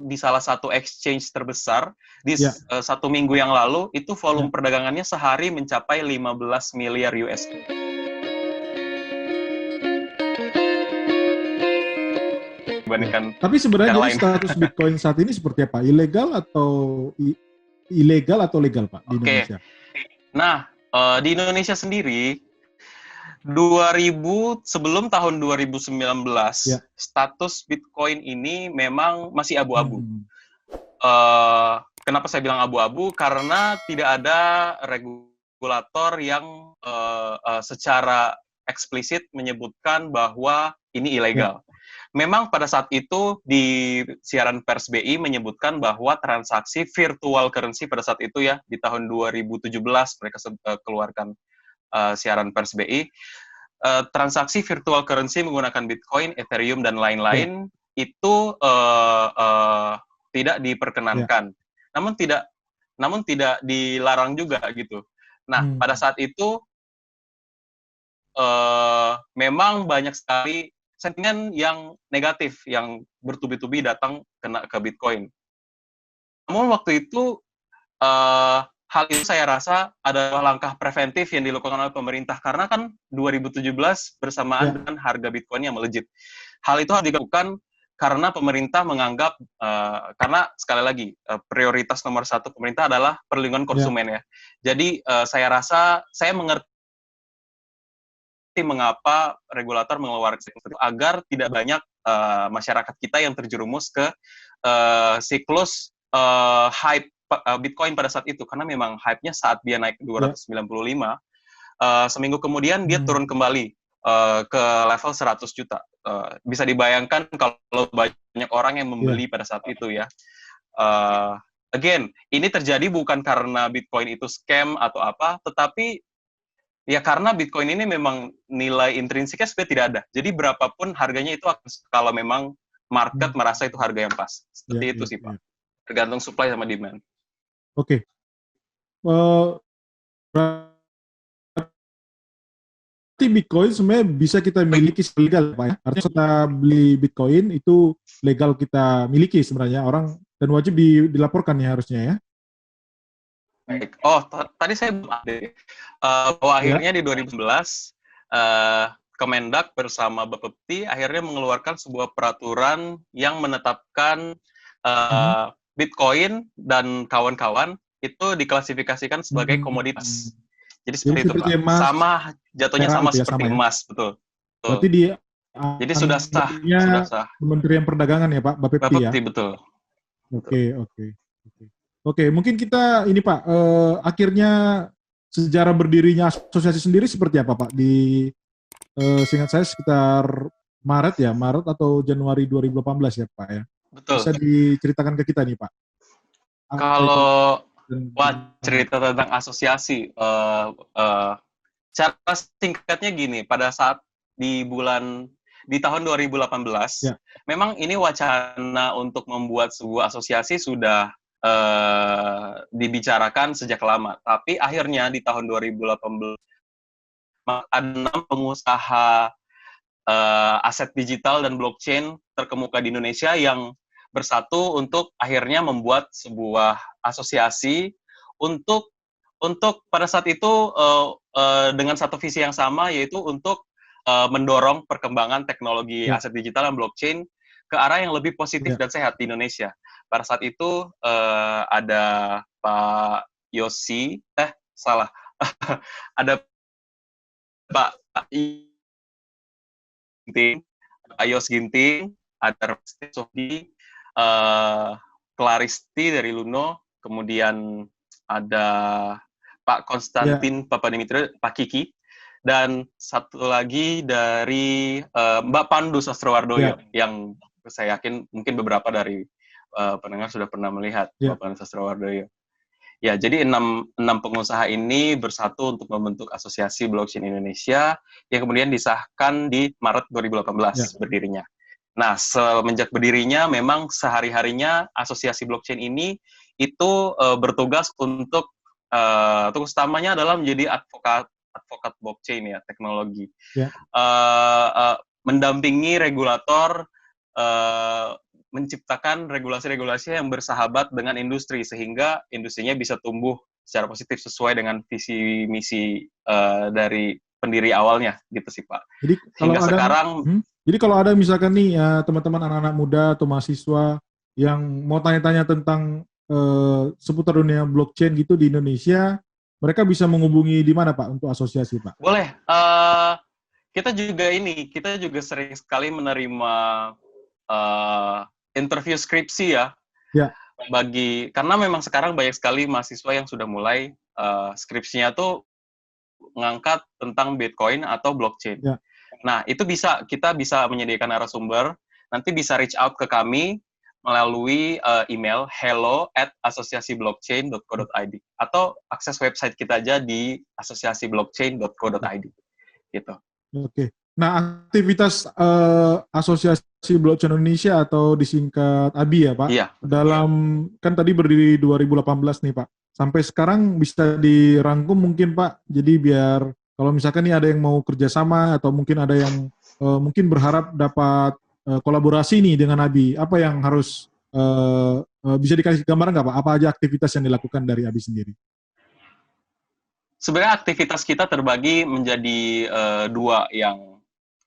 di salah satu exchange terbesar di Ya. 1 minggu yang lalu, itu volume perdagangannya sehari mencapai 15 miliar USD. Dibandingkan Tapi sebenarnya negara jadi lain. status Bitcoin saat ini seperti apa? Ilegal atau legal Pak di Indonesia? Nah, di Indonesia sendiri sebelum tahun 2019 status Bitcoin ini memang masih abu-abu. Kenapa saya bilang abu-abu? Karena tidak ada regulator yang secara eksplisit menyebutkan bahwa ini ilegal. Memang pada saat itu di siaran pers BI menyebutkan bahwa transaksi virtual currency pada saat itu ya, di tahun 2017 mereka keluarkan siaran pers BI, transaksi virtual currency menggunakan Bitcoin, Ethereum, dan lain-lain itu tidak diperkenankan. Namun tidak dilarang juga gitu. Nah, pada saat itu memang banyak sekali sentimen yang negatif yang bertubi-tubi datang kena ke Bitcoin. Namun waktu itu hal itu saya rasa adalah langkah preventif yang dilakukan oleh pemerintah karena kan 2017 bersamaan dengan harga Bitcoin yang melejit. Hal itu harus dilakukan karena pemerintah menganggap karena sekali lagi prioritas nomor 1 pemerintah adalah perlindungan konsumen ya. Jadi saya rasa saya mengerti mengapa regulator mengeluarkan itu agar tidak banyak masyarakat kita yang terjerumus ke siklus hype Bitcoin pada saat itu, karena memang hype-nya saat dia naik ke 295, seminggu kemudian dia turun kembali ke level 100 juta. Bisa dibayangkan kalau banyak orang yang membeli pada saat itu ya. Again, ini terjadi bukan karena Bitcoin itu scam atau apa, tetapi ya karena Bitcoin ini memang nilai intrinsiknya sebenarnya tidak ada. Jadi berapapun harganya itu kalau memang market merasa itu harga yang pas. Seperti itu sih Pak. Tergantung supply sama demand. Oke. Berarti Bitcoin sebenarnya bisa kita miliki legal Pak ya? Artinya setelah beli Bitcoin itu legal kita miliki sebenarnya orang dan wajib dilaporkan ya harusnya ya? Baik. Tadi saya belum update. Bahwa akhirnya di 2011 Kemendak bersama Bapepti akhirnya mengeluarkan sebuah peraturan yang menetapkan Bitcoin dan kawan-kawan itu diklasifikasikan sebagai komoditas. Jadi seperti itu Pak. Emas, sama jatuhnya sama gitu ya, seperti emas, betul. Berarti jadi sudah sah. Kementerian Perdagangan ya Pak, Bapepti ya? Betul. Oke, mungkin kita ini Pak, akhirnya sejarah berdirinya asosiasi sendiri seperti apa Pak? Seingat saya sekitar Maret atau Januari 2018 ya Pak ya? Betul. Bisa diceritakan ke kita nih Pak? Kalau cerita tentang asosiasi, cara singkatnya gini, pada saat di tahun 2018, memang ini wacana untuk membuat sebuah asosiasi sudah dibicarakan sejak lama. Tapi akhirnya di tahun 2018 ada 6 pengusaha aset digital dan blockchain terkemuka di Indonesia yang bersatu untuk akhirnya membuat sebuah asosiasi untuk pada saat itu dengan satu visi yang sama, yaitu untuk mendorong perkembangan teknologi aset digital dan blockchain ke arah yang lebih positif dan sehat di Indonesia. Pada saat itu ada Pak Yosi, ada Pak Ginting, Ayos Ginting, ada Sofi, Claristi dari Luno, kemudian ada Pak Konstantin Papadimitri, Pak Kiki, dan satu lagi dari Mbak Pandu Sastrowardoyo, yang saya yakin mungkin beberapa dari pendengar sudah pernah melihat Mbak Pandu Sastrowardoyo. Ya, jadi 6 pengusaha ini bersatu untuk membentuk Asosiasi Blockchain Indonesia yang kemudian disahkan di Maret 2018 berdirinya. Nah, semenjak berdirinya memang sehari-harinya Asosiasi Blockchain ini itu bertugas untuk tugas utamanya adalah menjadi advokat blockchain ya, teknologi. Mendampingi regulator menciptakan regulasi-regulasi yang bersahabat dengan industri sehingga industrinya bisa tumbuh secara positif sesuai dengan visi misi dari pendiri awalnya gitu sih Pak. Jadi kalau Sehingga ada, sekarang jadi kalau ada misalkan nih teman-teman anak-anak muda atau mahasiswa yang mau tanya-tanya tentang seputar dunia blockchain gitu di Indonesia, mereka bisa menghubungi di mana Pak untuk asosiasi Pak? boleh. Kita juga sering sekali menerima interview skripsi ya. Ya. Karena memang sekarang banyak sekali mahasiswa yang sudah mulai skripsinya tuh mengangkat tentang Bitcoin atau blockchain. Ya. Nah, kita bisa menyediakan narasumber, nanti bisa reach out ke kami melalui email hello@asosiasiblockchain.co.id atau akses website kita aja di asosiasiblockchain.co.id gitu. Oke. Nah, aktivitas Asosiasi Blockchain Indonesia atau disingkat ABI ya Pak, Iya. dalam kan tadi berdiri 2018 nih Pak, sampai sekarang bisa dirangkum mungkin Pak, jadi biar kalau misalkan nih ada yang mau kerjasama atau mungkin ada yang mungkin berharap dapat kolaborasi nih dengan ABI, apa yang harus bisa dikasih gambaran nggak Pak, apa aja aktivitas yang dilakukan dari ABI sendiri? Sebenarnya aktivitas kita terbagi menjadi dua yang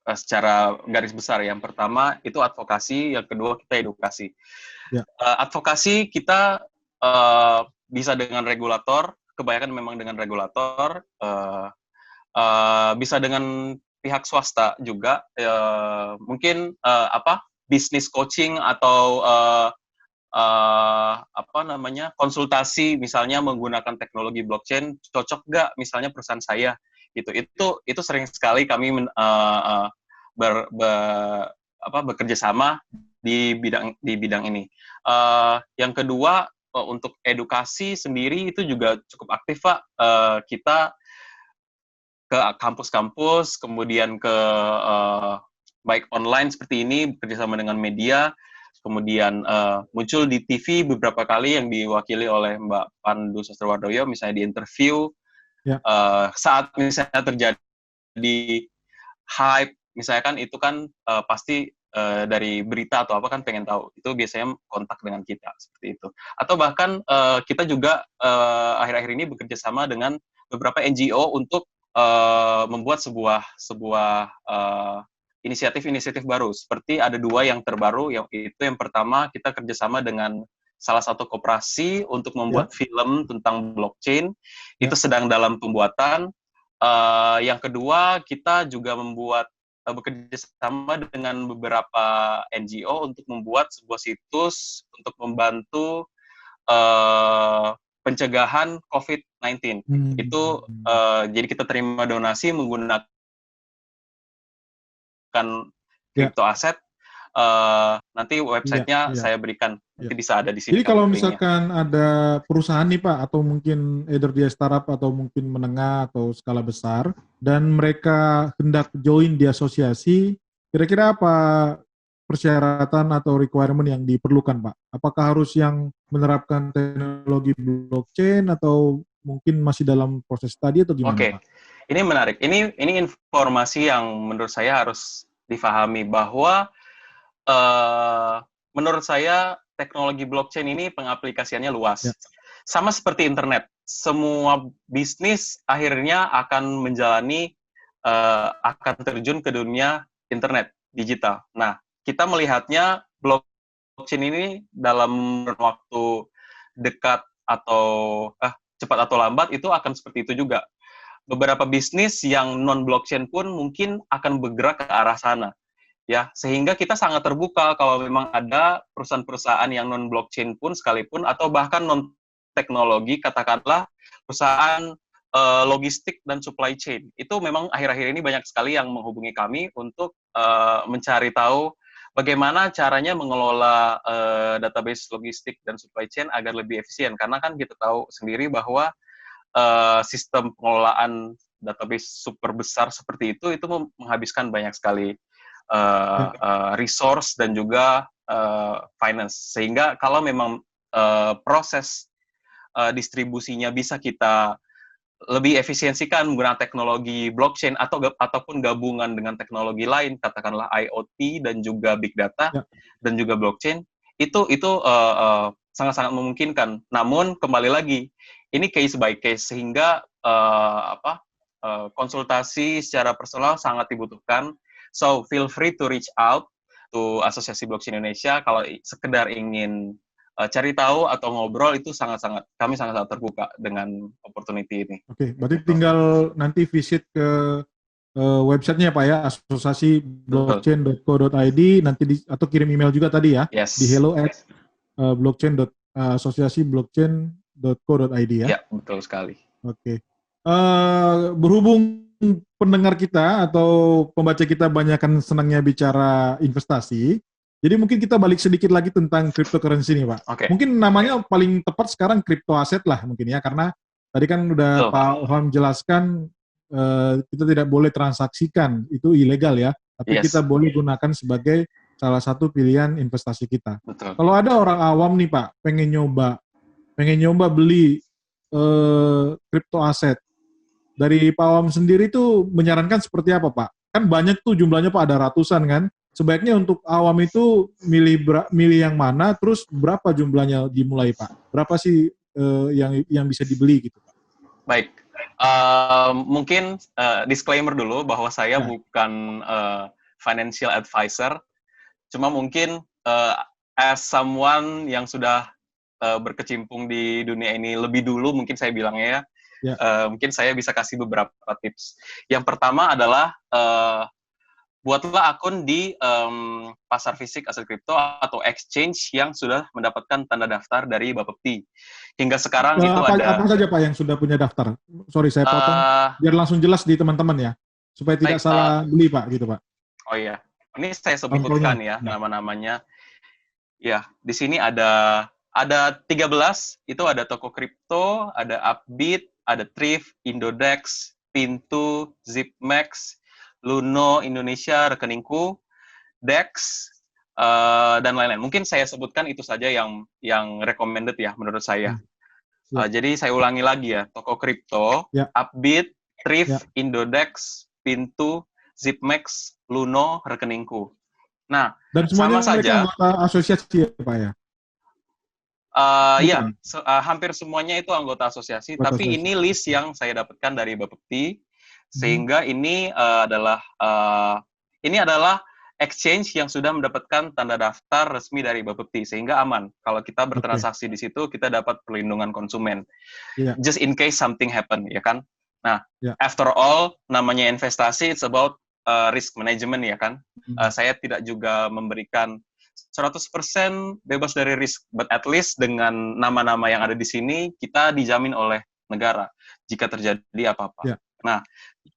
secara garis besar. Yang pertama itu advokasi, yang kedua kita edukasi. Ya. Advokasi kita bisa dengan regulator, kebanyakan memang dengan regulator, bisa dengan pihak swasta juga, mungkin bisnis coaching atau konsultasi misalnya menggunakan teknologi blockchain cocok nggak misalnya perusahaan saya gitu. Itu sering sekali kami bekerja sama di bidang ini. Yang kedua untuk edukasi sendiri itu juga cukup aktif Pak. Kita ke kampus-kampus, kemudian ke baik online seperti ini bekerjasama dengan media. Kemudian muncul di TV beberapa kali yang diwakili oleh Mbak Pandu Sastrowardoyo, misalnya di interview, saat misalnya terjadi hype, misalnya kan itu kan pasti dari berita atau apa kan pengen tahu, itu biasanya kontak dengan kita, seperti itu. Atau bahkan kita juga akhir-akhir ini bekerja sama dengan beberapa NGO untuk membuat sebuah inisiatif-inisiatif baru, seperti ada dua yang terbaru, yang pertama kita kerjasama dengan salah satu koperasi untuk membuat film tentang blockchain, itu sedang dalam pembuatan. Yang kedua kita juga bekerjasama dengan beberapa NGO untuk membuat sebuah situs untuk membantu pencegahan COVID-19. Itu jadi kita terima donasi menggunakan crypto aset, nanti websitenya saya berikan, nanti bisa ada di sini. Jadi kalau misalkan ada perusahaan nih Pak, atau mungkin either dia startup atau mungkin menengah atau skala besar, dan mereka hendak join di asosiasi, kira-kira apa persyaratan atau requirement yang diperlukan Pak? Apakah harus yang menerapkan teknologi blockchain atau mungkin masih dalam proses tadi atau gimana Pak? Ini menarik. Ini informasi yang menurut saya harus difahami bahwa menurut saya teknologi blockchain ini pengaplikasiannya luas. Sama seperti internet. Semua bisnis akhirnya akan akan terjun ke dunia internet digital. Nah, kita melihatnya blockchain ini dalam waktu dekat atau cepat atau lambat itu akan seperti itu juga. Beberapa bisnis yang non-blockchain pun mungkin akan bergerak ke arah sana. Ya, sehingga kita sangat terbuka kalau memang ada perusahaan-perusahaan yang non-blockchain pun sekalipun, atau bahkan non-teknologi, katakanlah perusahaan logistik dan supply chain. Itu memang akhir-akhir ini banyak sekali yang menghubungi kami untuk mencari tahu bagaimana caranya mengelola database logistik dan supply chain agar lebih efisien. Karena kan kita tahu sendiri bahwa sistem pengelolaan database super besar seperti itu menghabiskan banyak sekali resource dan juga finance. Sehingga kalau memang proses distribusinya bisa kita lebih efisiensikan menggunakan teknologi blockchain ataupun gabungan dengan teknologi lain, katakanlah IoT dan juga big data dan juga blockchain, sangat-sangat memungkinkan. Namun kembali lagi, ini case by case sehingga konsultasi secara personal sangat dibutuhkan. So feel free to reach out to Asosiasi Blockchain Indonesia kalau sekedar ingin cari tahu atau ngobrol, itu kami sangat-sangat terbuka dengan opportunity ini. Oke, berarti tinggal nanti visit ke websitenya Pak ya, asosiasi blockchain.co.id, nanti atau kirim email juga tadi ya, yes. di hello@asosiasi blockchain.co.id ya. Ya, betul sekali. Oke. Berhubung pendengar kita atau pembaca kita banyak kan senangnya bicara investasi, jadi mungkin kita balik sedikit lagi tentang cryptocurrency nih Pak. Okay. Mungkin namanya paling tepat sekarang crypto aset lah mungkin ya, karena tadi kan udah Pak Ilham jelaskan kita tidak boleh transaksikan, itu ilegal ya, tapi kita boleh gunakan sebagai salah satu pilihan investasi kita. Betul. Kalau ada orang awam nih Pak, pengen nyoba beli crypto aset, dari Pak Awam sendiri tuh menyarankan seperti apa Pak? Kan banyak tuh jumlahnya Pak, ada ratusan kan. Sebaiknya untuk awam itu milih yang mana, terus berapa jumlahnya dimulai Pak? Berapa sih yang bisa dibeli gitu Pak? Baik, mungkin disclaimer dulu bahwa saya bukan financial advisor, cuma mungkin as someone yang sudah berkecimpung di dunia ini lebih dulu, mungkin saya bilangnya mungkin saya bisa kasih beberapa tips. Yang pertama adalah buatlah akun di pasar fisik aset kripto atau exchange yang sudah mendapatkan tanda daftar dari Bapepti. Hingga sekarang itu ada... Apa saja Pak yang sudah punya daftar? Sorry, saya potong, biar langsung jelas di teman-teman ya, supaya tidak salah beli Pak, gitu Pak. Oh iya, ini saya sebutkan ya nama-namanya. Ya, di sini ada 13, itu ada toko kripto, ada Upbit, ada Thrift, Indodex, Pintu, Zipmax, Luno Indonesia, Rekeningku, Dex, dan lain-lain. Mungkin saya sebutkan itu saja yang recommended ya menurut saya. Jadi saya ulangi lagi ya, toko kripto, Upbit, Thrift, Indodex, Pintu, Zipmax, Luno, Rekeningku. Nah, dan semuanya sama saja anggota asosiasi ya Pak ya? Hampir semuanya itu anggota asosiasi, tapi ini list yang saya dapatkan dari Bapepti, sehingga ini adalah exchange yang sudah mendapatkan tanda daftar resmi dari Bapepti, sehingga aman. Kalau kita bertransaksi di situ, kita dapat perlindungan konsumen. Just in case something happen, ya kan? Nah, after all, namanya investasi, it's about risk management, ya kan? Saya tidak juga memberikan 100% bebas dari risk, but at least dengan nama-nama yang ada di sini, kita dijamin oleh negara jika terjadi apa-apa. Nah,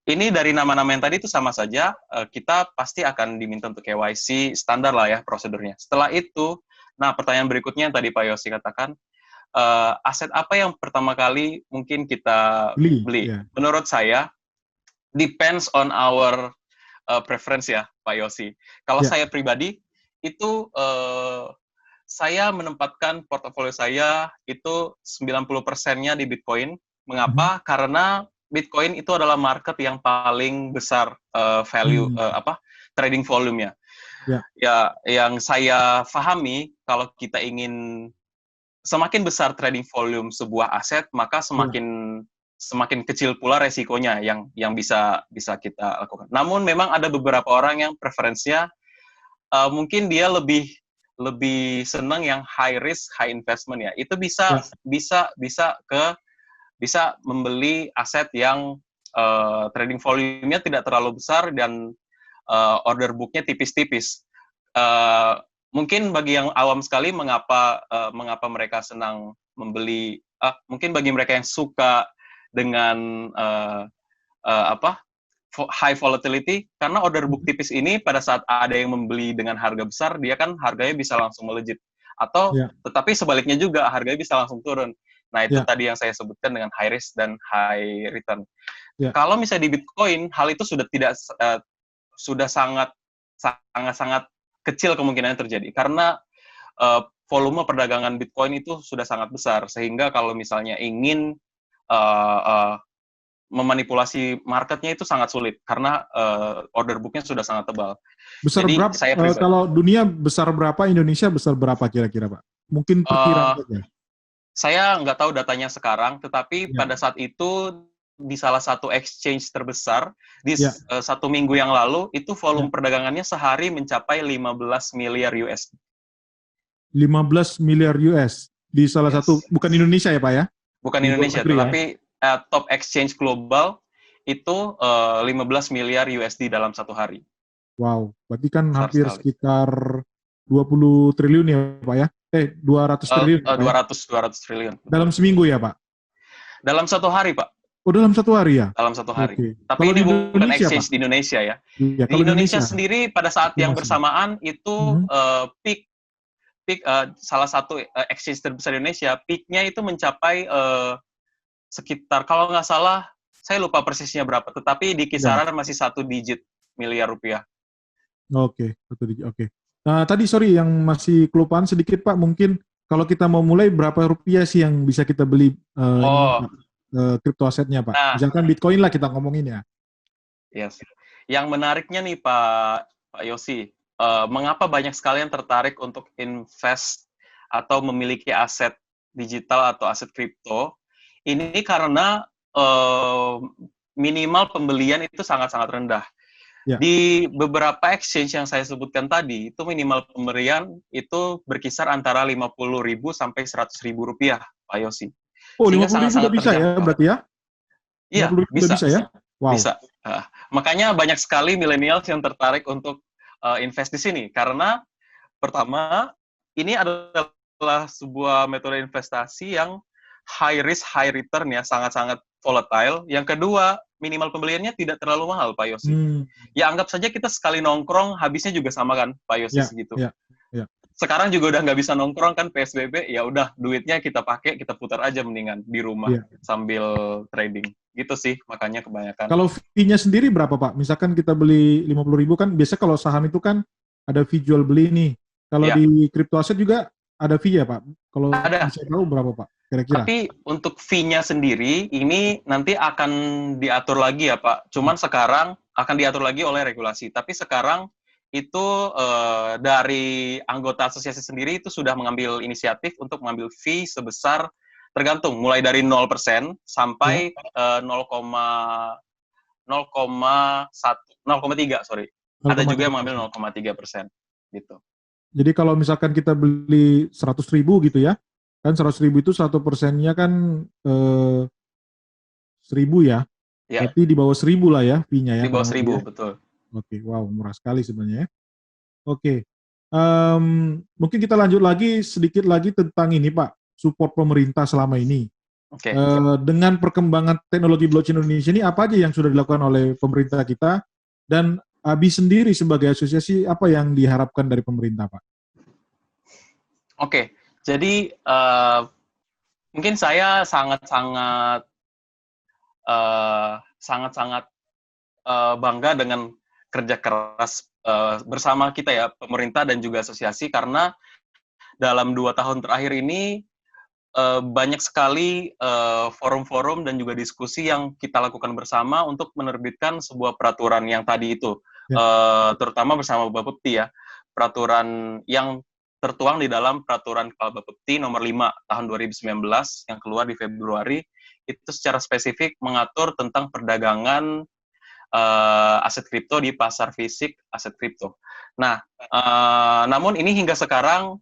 ini dari nama-nama yang tadi itu sama saja, kita pasti akan diminta untuk KYC, standar lah ya prosedurnya. Setelah itu, nah pertanyaan berikutnya yang tadi Pak Yosi katakan, aset apa yang pertama kali mungkin kita beli? Menurut saya, depends on our preference ya Pak Yosi. Kalau saya pribadi, itu saya menempatkan portofolio saya itu 90%-nya di Bitcoin. Mengapa? Karena Bitcoin itu adalah market yang paling besar value trading volume-nya. Ya, yang saya pahami kalau kita ingin semakin besar trading volume sebuah aset, maka semakin kecil pula resikonya yang bisa kita lakukan. Namun memang ada beberapa orang yang preferensinya mungkin dia lebih senang yang high risk, high investment ya. Itu bisa membeli aset yang trading volume-nya tidak terlalu besar dan order book-nya tipis-tipis. Mungkin bagi yang awam sekali mengapa mereka senang membeli, mungkin bagi mereka yang suka dengan high volatility, karena order book tipis ini pada saat ada yang membeli dengan harga besar, dia kan harganya bisa langsung melejit. Atau tetapi sebaliknya juga, harganya bisa langsung turun. Nah, itu tadi yang saya sebutkan dengan high risk dan high return. Kalau misalnya di Bitcoin, hal itu sudah sangat kecil kemungkinannya terjadi. Karena volume perdagangan Bitcoin itu sudah sangat besar. Sehingga kalau misalnya ingin memanipulasi marketnya itu sangat sulit karena order booknya sudah sangat tebal. Besar Jadi berapa? saya pribadi, Kalau dunia besar berapa, Indonesia besar berapa kira-kira, Pak? Mungkin perkiraan saja. Saya nggak tahu datanya sekarang, tetapi Ya. pada saat itu di salah satu exchange terbesar di Ya. 1 minggu yang lalu itu volume Ya. perdagangannya sehari mencapai 15 miliar US. 15 miliar US di salah satu, bukan Indonesia ya Pak ya? Bukan di Indonesia, negeri, tetapi top exchange global itu 15 miliar USD dalam satu hari. Wow, berarti kan Besar hampir sekali. sekitar 20 triliun ya Pak ya? 200 triliun. 200 triliun. Dalam seminggu ya Pak? Dalam satu hari Pak. Oh, dalam satu hari ya? Dalam satu hari. Okay. Tapi kalau ini di bukan Indonesia, exchange Pak? di Indonesia ya. Ya, di Indonesia sendiri pada saat yang bersamaan itu peak salah satu exchange terbesar di Indonesia, peaknya itu mencapai sekitar, kalau nggak salah, saya lupa persisnya berapa, tetapi di kisaran masih 1 digit miliar rupiah. Oke, 1 digit. Oke. Nah, tadi sorry yang masih kelupaan sedikit Pak, mungkin kalau kita mau mulai berapa rupiah sih yang bisa kita beli kripto asetnya Pak? Nah, misalkan Bitcoin lah kita ngomongin ya. Yes. Yang menariknya nih Pak Yosi, mengapa banyak sekali yang tertarik untuk invest atau memiliki aset digital atau aset kripto? Ini karena minimal pembelian itu sangat-sangat rendah. Ya. Di beberapa exchange yang saya sebutkan tadi, itu minimal pembelian itu berkisar antara 50.000 sampai 100.000 rupiah, Pak Yosi. Oh, 50.000 udah bisa ya berarti ya? Iya, bisa ya? Wow. Bisa. Makanya banyak sekali milenial yang tertarik untuk invest di sini. Karena pertama, ini adalah sebuah metode investasi yang high risk, high return ya, sangat-sangat volatile. Yang kedua, minimal pembeliannya tidak terlalu mahal, Pak Yosi. Ya anggap saja kita sekali nongkrong, habisnya juga sama kan, Pak Yosi, segitu. Sekarang juga udah nggak bisa nongkrong kan, PSBB, ya udah duitnya kita pakai, kita putar aja mendingan di rumah sambil trading. Gitu sih, makanya kebanyakan. Kalau fee-nya sendiri berapa Pak? Misalkan kita beli 50.000 kan, biasa kalau saham itu kan ada fee jual beli nih. Kalau di kripto aset juga ada fee ya Pak? Kalau bisa tahu berapa Pak? Kira-kira. Tapi untuk fee-nya sendiri, ini nanti akan diatur lagi ya Pak. Cuman sekarang akan diatur lagi oleh regulasi. Tapi sekarang itu dari anggota asosiasi sendiri itu sudah mengambil inisiatif untuk mengambil fee sebesar tergantung mulai dari 0% sampai 0,3 sorry. Ada juga yang mengambil 0,3% gitu. Jadi kalau misalkan kita beli 100.000 gitu ya, kan 100.000 itu 1%-nya kan 1.000 ya. Berarti di bawah 1.000 lah ya fee-nya ya. Di bawah 1.000, betul. Oke, wow, murah sekali sebenarnya ya. Oke, mungkin kita lanjut lagi sedikit lagi tentang ini Pak, support pemerintah selama ini. Dengan perkembangan teknologi blockchain Indonesia ini, apa aja yang sudah dilakukan oleh pemerintah kita, dan ABI sendiri sebagai asosiasi, apa yang diharapkan dari pemerintah Pak? Oke, jadi mungkin saya sangat-sangat bangga dengan kerja keras bersama kita ya, pemerintah dan juga asosiasi, karena dalam 2 tahun terakhir ini banyak sekali forum-forum dan juga diskusi yang kita lakukan bersama untuk menerbitkan sebuah peraturan yang tadi itu, terutama bersama Bapepti ya, peraturan yang tertuang di dalam peraturan Kepala Bapepti nomor 5 tahun 2019 yang keluar di Februari, itu secara spesifik mengatur tentang perdagangan aset kripto di pasar fisik aset kripto. Nah, namun ini hingga sekarang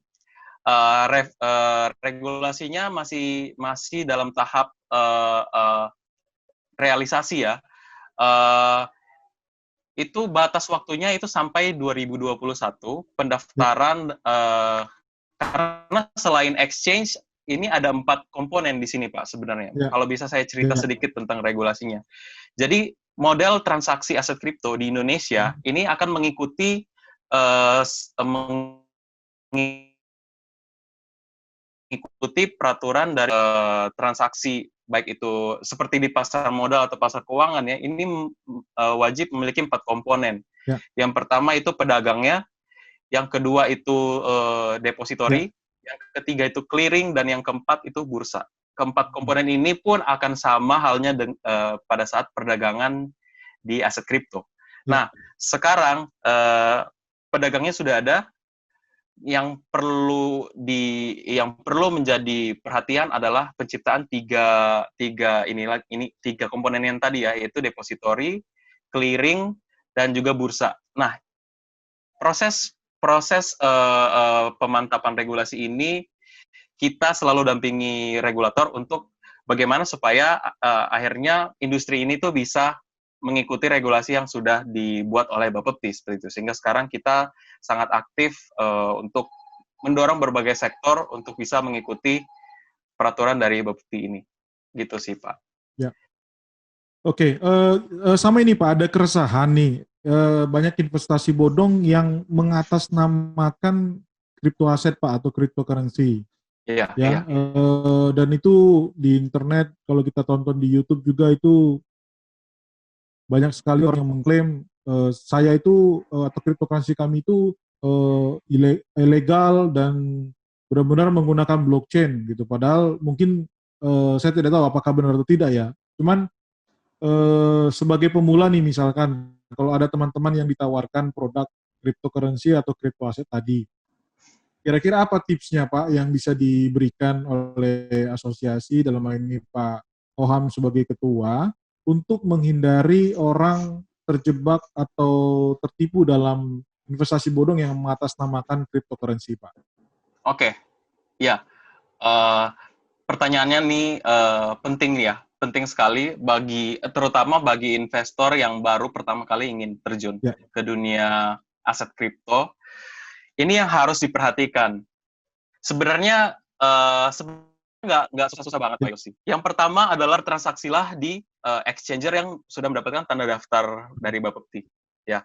regulasinya masih dalam tahap realisasi ya. Itu batas waktunya itu sampai 2021 pendaftaran karena selain exchange ini ada 4 komponen di sini Pak sebenarnya. Kalau bisa saya cerita sedikit tentang regulasinya. Jadi model transaksi aset kripto di Indonesia ini akan mengikuti peraturan dari transaksi, baik itu seperti di pasar modal atau pasar keuangan ya, ini wajib memiliki 4 komponen. Yang pertama itu pedagangnya, yang kedua itu depository, yang ketiga itu clearing, dan yang keempat itu bursa. keempat komponen ini pun akan sama halnya pada saat perdagangan di aset kripto. Nah, sekarang pedagangnya sudah ada. Yang perlu menjadi perhatian adalah penciptaan tiga komponen yang tadi ya, yaitu depository, clearing, dan juga bursa. Nah, proses pemantapan regulasi ini kita selalu dampingi regulator untuk bagaimana supaya akhirnya industri ini tuh bisa mengikuti regulasi yang sudah dibuat oleh Bapepti seperti itu. Sehingga sekarang kita sangat aktif untuk mendorong berbagai sektor untuk bisa mengikuti peraturan dari Bapepti ini. Gitu sih, Pak. Ya. Oke, sama ini Pak, ada keresahan nih. Banyak investasi bodong yang mengatasnamakan kripto aset Pak atau cryptocurrency. Iya, ya. Iya. Dan itu di internet, kalau kita tonton di YouTube juga itu banyak sekali orang yang mengklaim saya itu atau cryptocurrency kami itu ilegal dan benar-benar menggunakan blockchain gitu. Padahal mungkin saya tidak tahu apakah benar atau tidak ya. Cuman sebagai pemula nih misalkan kalau ada teman-teman yang ditawarkan produk cryptocurrency atau crypto aset tadi, kira-kira apa tipsnya Pak yang bisa diberikan oleh asosiasi dalam hal ini Pak Oham sebagai ketua untuk menghindari orang terjebak atau tertipu dalam investasi bodong yang mengatasnamakan cryptocurrency, Pak? Oke, ya. Pertanyaannya nih penting ya, penting sekali terutama bagi investor yang baru pertama kali ingin terjun ke dunia aset kripto. Ini yang harus diperhatikan. Sebenarnya nggak susah-susah banget Pak Yosi. Yang pertama adalah transaksilah di exchanger yang sudah mendapatkan tanda daftar dari Bapepti. Ya,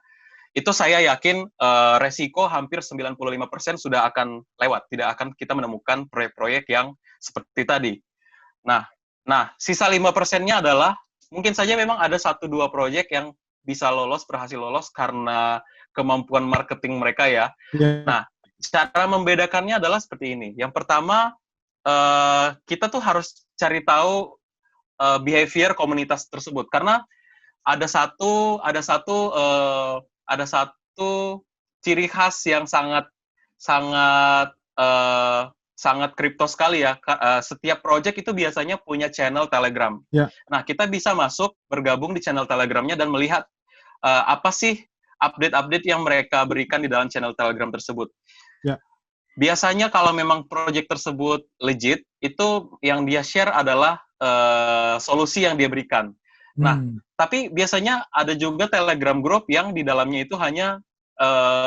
itu saya yakin resiko hampir 95% sudah akan lewat. Tidak akan kita menemukan proyek-proyek yang seperti tadi. Nah, sisa 5%-nya adalah mungkin saja memang ada 1-2 proyek yang bisa berhasil lolos karena kemampuan marketing mereka ya. Nah, cara membedakannya adalah seperti ini. Yang pertama, kita tuh harus cari tahu behavior komunitas tersebut karena ada satu ciri khas yang sangat kripto sekali ya. Setiap project itu biasanya punya channel Telegram. Nah, kita bisa masuk bergabung di channel Telegramnya dan melihat apa sih update-update yang mereka berikan di dalam channel Telegram tersebut. Biasanya kalau memang project tersebut legit, itu yang dia share adalah solusi yang dia berikan. Nah, tapi biasanya ada juga Telegram group yang di dalamnya itu hanya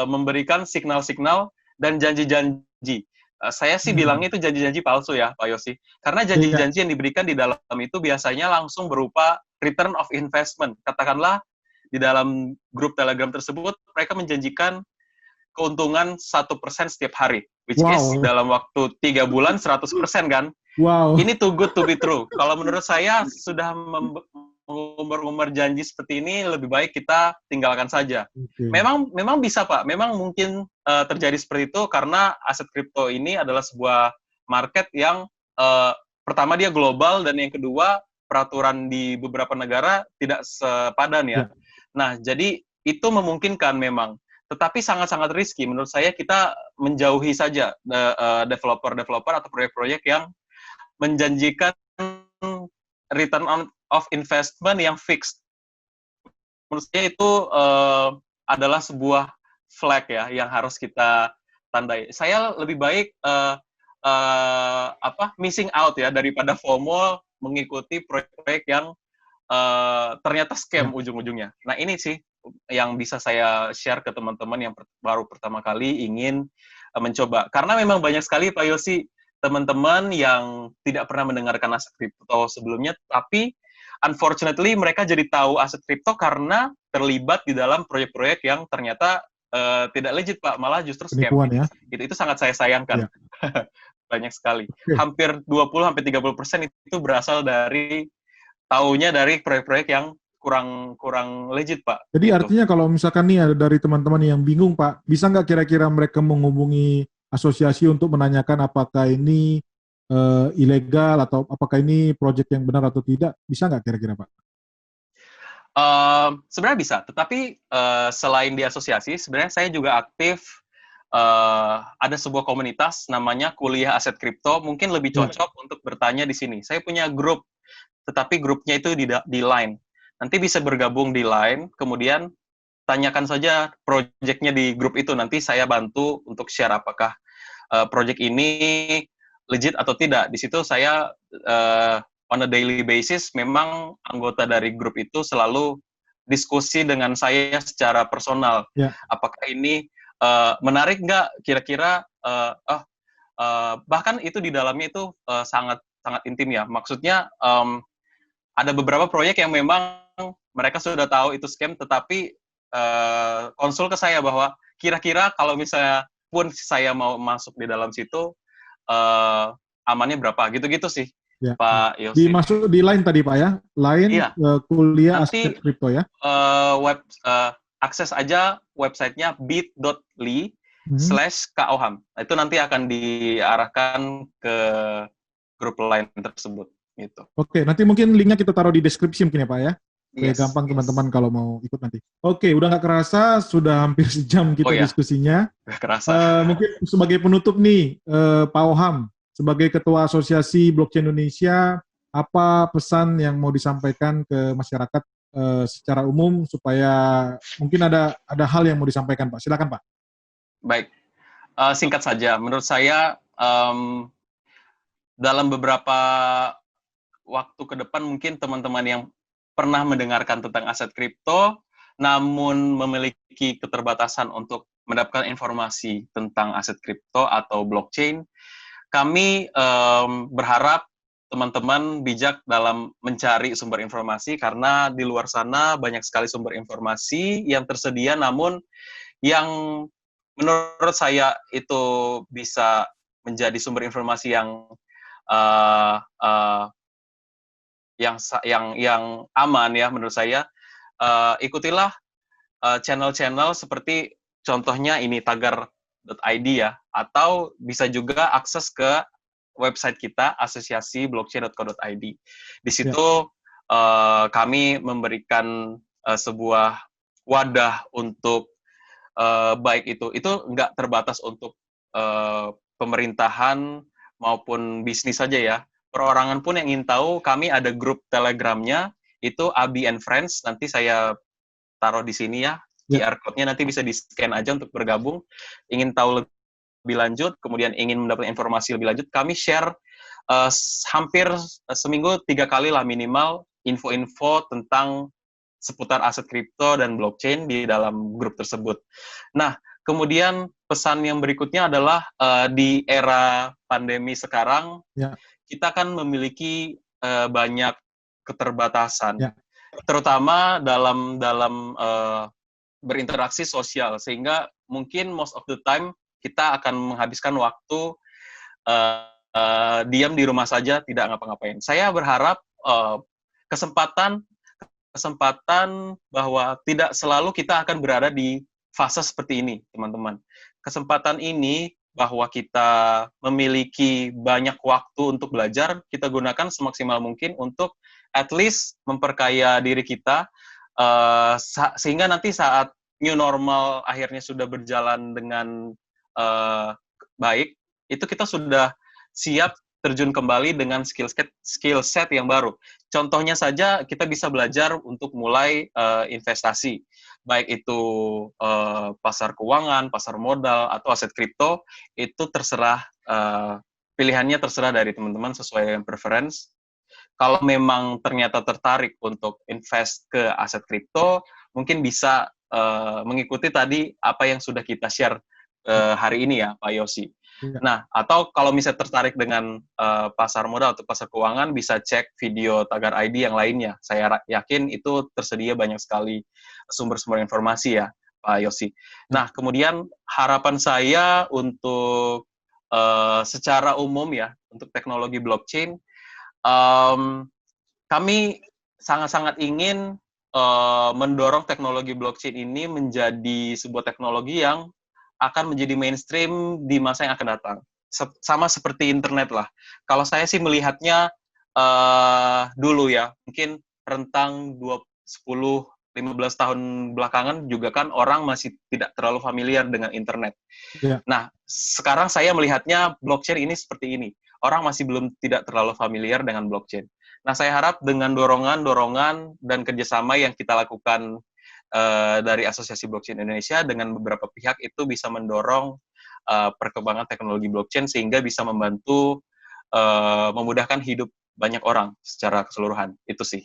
memberikan signal-signal dan janji-janji. Saya sih bilangnya itu janji-janji palsu ya, Pak Yosi. Karena janji-janji yang diberikan di dalam itu biasanya langsung berupa return of investment. Katakanlah di dalam grup Telegram tersebut, mereka menjanjikan keuntungan 1% setiap hari. Which is dalam waktu 3 bulan 100% kan? Ini too good to be true. Kalau menurut saya sudah mengumbar-umbar janji seperti ini, lebih baik kita tinggalkan saja. Memang bisa Pak, memang mungkin terjadi seperti itu karena aset kripto ini adalah sebuah market yang pertama dia global dan yang kedua peraturan di beberapa negara tidak sepadan ya. Nah, jadi itu memungkinkan memang. Tetapi sangat-sangat risky. Menurut saya kita menjauhi saja developer-developer atau proyek-proyek yang menjanjikan return of investment yang fixed. Menurut saya itu adalah sebuah flag ya yang harus kita tandai. Saya lebih baik missing out ya daripada FOMO mengikuti proyek-proyek yang ternyata scam ujung-ujungnya. Nah, ini sih yang bisa saya share ke teman-teman yang baru pertama kali ingin mencoba. Karena memang banyak sekali Pak Yosi teman-teman yang tidak pernah mendengarkan aset kripto sebelumnya, tapi unfortunately mereka jadi tahu aset kripto karena terlibat di dalam proyek-proyek yang ternyata tidak legit Pak, malah justru scam. Ya? Itu sangat saya sayangkan. Banyak sekali. Hampir 20-30% itu berasal dari taunya dari proyek-proyek yang kurang legit, Pak. Jadi gitu. Artinya kalau misalkan nih ada dari teman-teman yang bingung, Pak, bisa nggak kira-kira mereka menghubungi asosiasi untuk menanyakan apakah ini ilegal atau apakah ini proyek yang benar atau tidak? Bisa nggak kira-kira Pak? Sebenarnya bisa, tetapi selain di asosiasi, sebenarnya saya juga aktif. Ada sebuah komunitas namanya Kuliah Aset Kripto, mungkin lebih Ya. cocok untuk bertanya di sini. Saya punya grup, tetapi grupnya itu di Line. Nanti bisa bergabung di Line, kemudian tanyakan saja proyeknya di grup itu. Nanti saya bantu untuk share apakah proyek ini legit atau tidak. Di situ saya on a daily basis memang anggota dari grup itu selalu diskusi dengan saya secara personal. Ya. Apakah ini menarik nggak? Kira-kira bahkan itu di dalamnya itu sangat sangat intim ya. Maksudnya ada beberapa proyek yang memang mereka sudah tahu itu scam, tetapi konsul ke saya bahwa kira-kira kalau misalnya pun saya mau masuk di dalam situ, amannya berapa, gitu-gitu sih, Ya. Pak Yosi. Dimasuk di Line tadi Pak ya? Line Iya. Kuliah Nanti, Aset Kripto ya? Akses aja websitenya bit.ly/koham. Itu nanti akan diarahkan ke grup Line tersebut. Gitu. Oke, nanti mungkin linknya kita taruh di deskripsi mungkin ya Pak ya? Supaya Yes, gampang teman-teman kalau mau ikut nanti. Oke, udah nggak kerasa, sudah hampir sejam kita diskusinya. Gak kerasa. Mungkin sebagai penutup nih, Pak Oham, sebagai Ketua Asosiasi Blockchain Indonesia, apa pesan yang mau disampaikan ke masyarakat secara umum supaya mungkin ada hal yang mau disampaikan Pak? Silakan Pak. Baik, singkat saja. Menurut saya dalam beberapa waktu ke depan mungkin teman-teman yang pernah mendengarkan tentang aset kripto, namun memiliki keterbatasan untuk mendapatkan informasi tentang aset kripto atau blockchain, kami berharap teman-teman bijak dalam mencari sumber informasi, karena di luar sana banyak sekali sumber informasi yang tersedia, namun yang menurut saya itu bisa menjadi sumber informasi yang aman ya menurut saya. Ikutilah channel-channel seperti contohnya ini tagar.id ya, atau bisa juga akses ke website kita asosiasiblockchain.co.id. Di situ kami memberikan sebuah wadah untuk baik itu nggak terbatas untuk pemerintahan maupun bisnis saja ya. Perorangan pun yang ingin tahu, kami ada grup Telegramnya, itu Abi and Friends, nanti saya taruh di sini ya, QR code-nya nanti bisa di-scan aja untuk bergabung. Ingin tahu lebih lanjut, kemudian ingin mendapat informasi lebih lanjut, kami share hampir seminggu 3 kali lah minimal info-info tentang seputar aset kripto dan blockchain di dalam grup tersebut. Nah, kemudian pesan yang berikutnya adalah di era pandemi sekarang, kita kan memiliki banyak keterbatasan, terutama dalam berinteraksi sosial, sehingga mungkin most of the time kita akan menghabiskan waktu diam di rumah saja, tidak ngapa-ngapain. Saya berharap kesempatan bahwa tidak selalu kita akan berada di fase seperti ini, teman-teman. Kesempatan ini bahwa kita memiliki banyak waktu untuk belajar, kita gunakan semaksimal mungkin untuk at least memperkaya diri kita, sehingga nanti saat new normal akhirnya sudah berjalan dengan baik, itu kita sudah siap terjun kembali dengan skill set yang baru. Contohnya saja kita bisa belajar untuk mulai investasi, baik itu pasar keuangan, pasar modal, atau aset kripto, itu terserah, pilihannya terserah dari teman-teman sesuai dengan preference. Kalau memang ternyata tertarik untuk invest ke aset kripto, mungkin bisa mengikuti tadi apa yang sudah kita share hari ini ya, Pak Yosi. Nah, atau kalau misalnya tertarik dengan pasar modal atau pasar keuangan, bisa cek video Tagar ID yang lainnya. Saya yakin itu tersedia banyak sekali sumber-sumber informasi ya, Pak Yosi. Nah, kemudian harapan saya untuk secara umum ya, untuk teknologi blockchain, kami sangat-sangat ingin mendorong teknologi blockchain ini menjadi sebuah teknologi yang akan menjadi mainstream di masa yang akan datang. sama seperti internet lah. Kalau saya sih melihatnya dulu ya, mungkin rentang 10-15 tahun belakangan juga kan orang masih tidak terlalu familiar dengan internet. Ya. Nah, sekarang saya melihatnya blockchain ini seperti ini. Orang masih belum tidak terlalu familiar dengan blockchain. Nah, saya harap dengan dorongan dan kerjasama yang kita lakukan dari Asosiasi Blockchain Indonesia dengan beberapa pihak itu bisa mendorong perkembangan teknologi blockchain sehingga bisa membantu memudahkan hidup banyak orang secara keseluruhan. Itu sih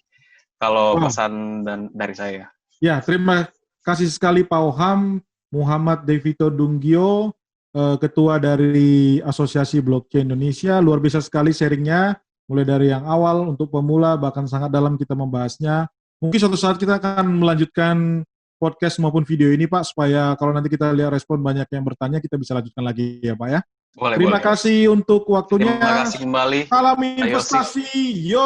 kalau pesan dari saya. Ya, terima kasih sekali Pak Oham, Muhammad Devito Dunggio, Ketua dari Asosiasi Blockchain Indonesia. Luar biasa sekali sharingnya, mulai dari yang awal untuk pemula, bahkan sangat dalam kita membahasnya. Mungkin suatu saat kita akan melanjutkan podcast maupun video ini Pak, supaya kalau nanti kita lihat respon banyak yang bertanya, kita bisa lanjutkan lagi ya Pak ya. Terima kasih untuk waktunya. Terima kasih kembali. Salam investasi. Yo.